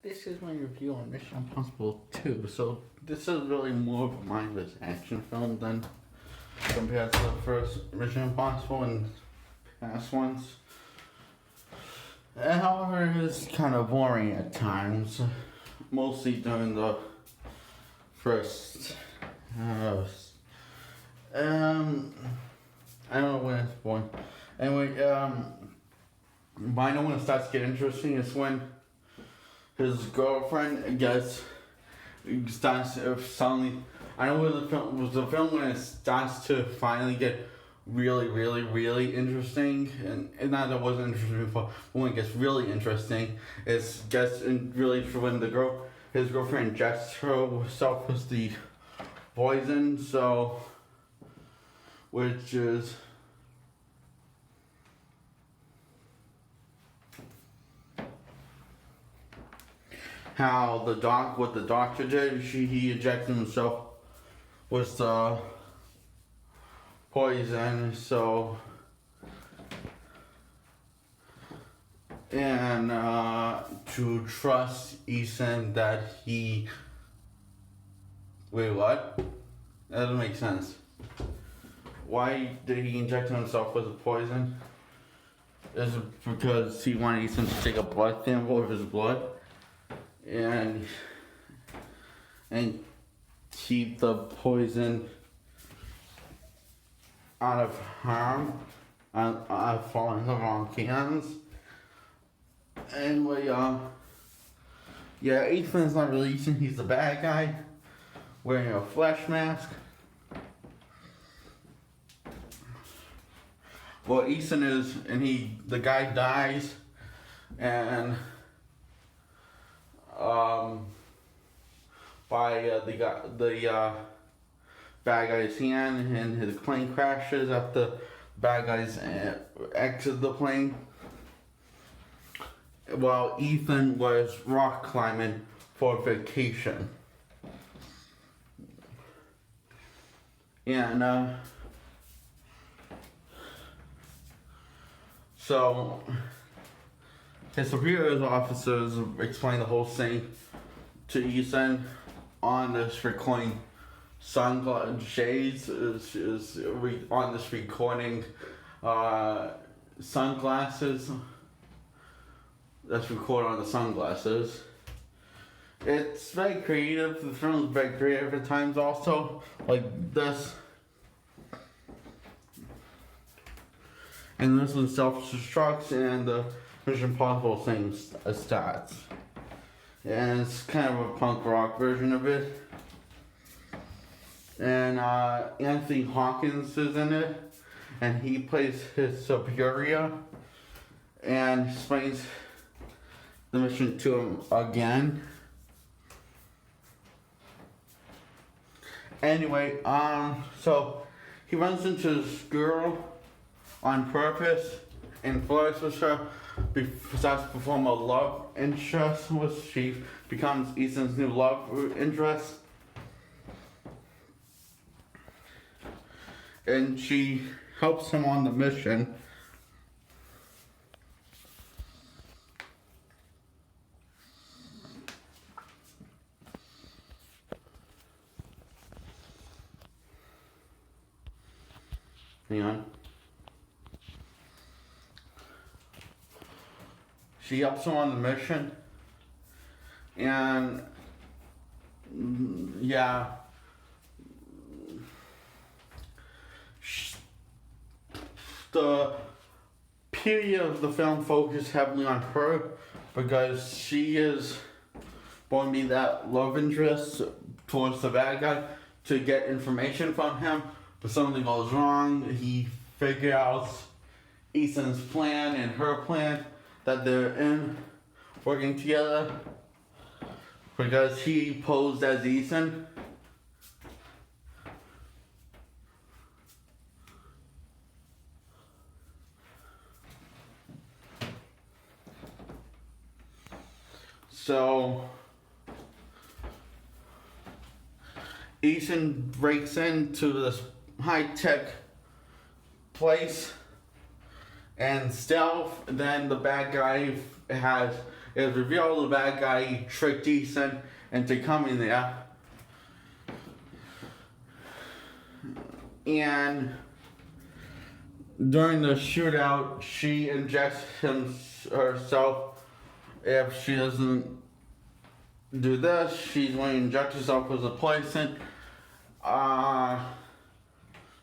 this is my review on Mission Impossible 2. So this is really more of a mindless action film than compared to the first Mission Impossible and past ones. However, it's kind of boring at times, mostly during the first. I don't know when it's boring. Anyway, but I know when it starts to get interesting is when his girlfriend starts suddenly. I know when the film when it starts to finally get really interesting, and not that it wasn't interesting before, but when it gets really interesting, it gets really when his girlfriend injects herself with the poison, so which is how what the doctor did. He injected himself with the poison, so and to trust Ethan that he wait, what? That doesn't make sense. Why did he inject himself with the poison? Is it because he wanted Ethan to take a blood sample of his blood and keep the poison out of harm, out of falling in the wrong hands? Anyway, Ethan's not really Ethan, he's the bad guy, wearing a flesh mask. Well, Ethan is, and the guy dies, and by the bad guy's hand, and his plane crashes after the bad guys exit the plane. While Ethan was rock climbing for vacation, and so his superior officers explain the whole thing to Ethan on this recording. Shades is on this recording. Sunglasses. That's recorded on the sunglasses. It's very creative. The film is very creative at times also, like this. And this one self-destructs and the Mission Impossible thing starts. And it's kind of a punk rock version of it. And Anthony Hawkins is in it. And he plays his superior. And explains the mission to him again. Anyway, so he runs into this girl on purpose and flirts with her, starts to perform a love interest with. She becomes Ethan's new love interest, and she helps him on the mission. Hang on. She helps him on the mission, and the period of the film focuses heavily on her because she is going to be that love interest towards the bad guy to get information from him, but something goes wrong. He figures out Ethan's plan and her plan that they're in working together because he posed as Ethan. So Ethan breaks into this high-tech place and stealth. Then the bad guy It revealed the bad guy tricked Ethan into coming there. And during the shootout, she injects herself. If she doesn't do this, she's going to inject herself with a poison.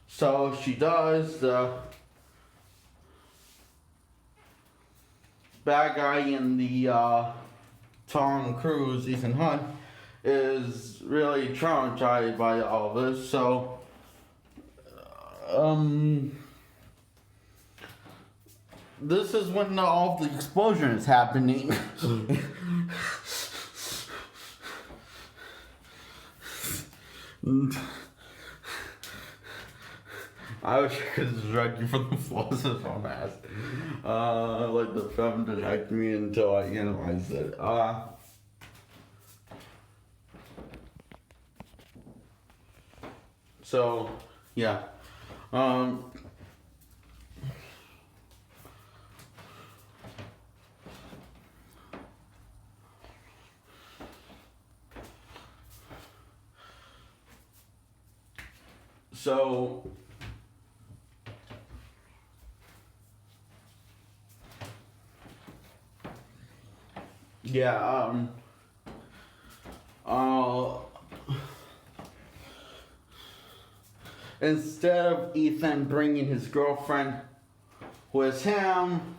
So she does. The bad guy in the Tom Cruise, Ethan Hunt, is really traumatized by all this. So, this is when all the explosion is happening. I wish I could distract you from the flaws of my mask. Like the film distracted me until I analyzed it. So, yeah. So, yeah, instead of Ethan bringing his girlfriend with him,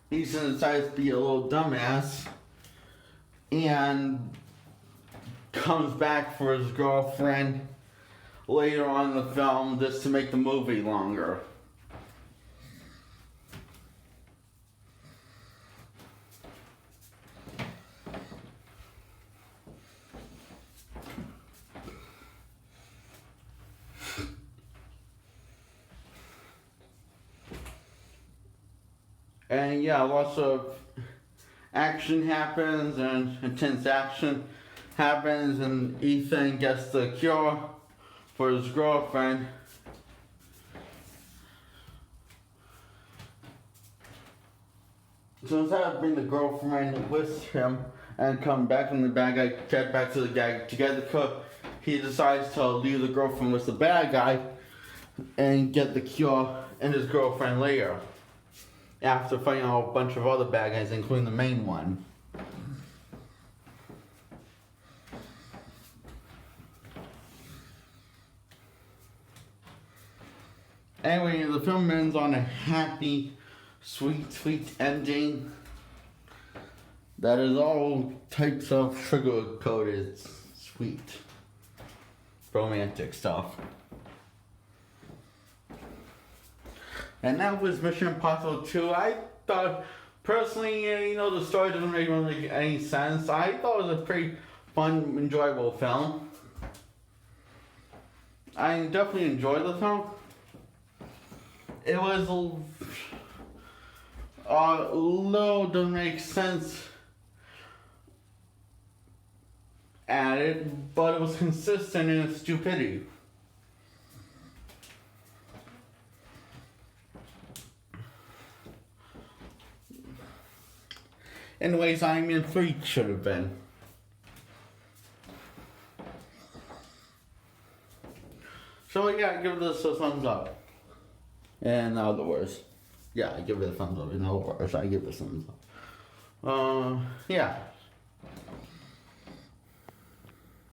Ethan decides to be a little dumbass and comes back for his girlfriend later on in the film just to make the movie longer. And yeah, lots of action happens and intense action happens, and Ethan gets the cure for his girlfriend. So instead of bringing the girlfriend with him and come back from the bad guy, get back to the guy together, he decides to leave the girlfriend with the bad guy and get the cure and his girlfriend later, after fighting a bunch of other bad guys, including the main one. Anyway, the film ends on a happy, sweet, sweet ending that is all types of sugar-coated, sweet, romantic stuff. And that was Mission Impossible 2. I thought, personally, the story doesn't really make any sense. I thought it was a pretty fun, enjoyable film. I definitely enjoyed the film. It was a little doesn't make sense added, but it was consistent in its stupidity. Anyways, Iron Man 3 should have been. So yeah, give this a thumbs up. In other words, yeah, I give it a thumbs up. In other words, I give it a thumbs up. Yeah.